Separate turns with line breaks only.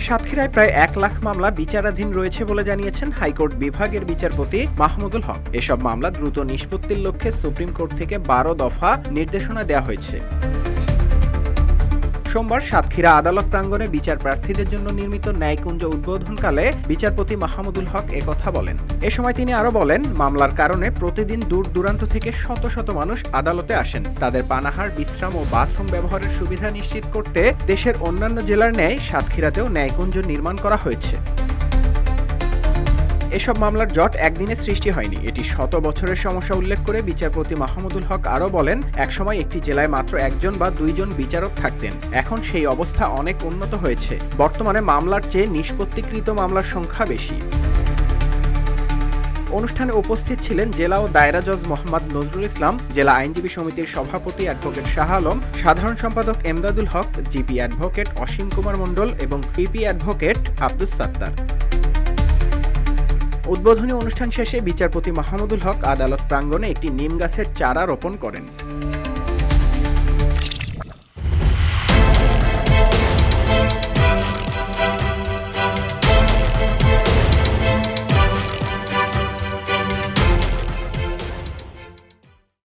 সাতক্ষীরায় প্রায় ১ লাখ মামলা বিচারাধীন রয়েছে বলে জানিয়েছেন হাইকোর্ট বিভাগের বিচারপতি মাহমুদুল হক। এসব মামলা দ্রুত নিষ্পত্তির লক্ষ্যে সুপ্রিম কোর্ট থেকে ১২ দফা নির্দেশনা দেওয়া হয়েছে। সোমবার সাতক্ষীরা আদালত প্রাঙ্গণে বিচার প্রার্থীদের জন্য নির্মিত ন্যায়কুঞ্জ উদ্বোধনকালে বিচারপতি মাহমুদুল হক একথা বলেন। এ সময় তিনি আরও বলেন, মামলার কারণে প্রতিদিন দূর দূরান্ত থেকে শত শত মানুষ আদালতে আসেন। তাদের পানাহার, বিশ্রাম ও বাথরুম ব্যবহারের সুবিধা নিশ্চিত করতে দেশের অন্যান্য জেলার ন্যায় সাতক্ষীরাতেও ন্যায়কুঞ্জ নির্মাণ করা হয়েছে। এসব মামলার জট একদিনে সৃষ্টি হয়নি, এটি শত বছরের সমস্যা উল্লেখ করে বিচারপতি মাহমুদুল হক আরও বলেন, একসময় একটি জেলায় মাত্র 1জন বা 2জন বিচারক থাকতেন। এখন সেই অবস্থা অনেক উন্নত হয়েছে। বর্তমানে মামলার চেয়ে নিষ্পত্তিকৃত মামলার সংখ্যা বেশি। অনুষ্ঠানে উপস্থিত ছিলেন জেলা ও দায়রা জজ মোহাম্মদ নজরুল ইসলাম, জেলা আইনজীবী সমিতির সভাপতি অ্যাডভোকেট শাহ আলম, সাধারণ সম্পাদক এমদাদুল হক, জিপি অ্যাডভোকেট অসীম কুমার মণ্ডল এবং পিপি অ্যাডভোকেট আব্দুস সাত্তার। উদ্বোধনী অনুষ্ঠান শেষে বিচারপতি মাহমুদুল হক আদালত প্রাঙ্গণে একটি নিম গাছের চারা রোপণ করেন।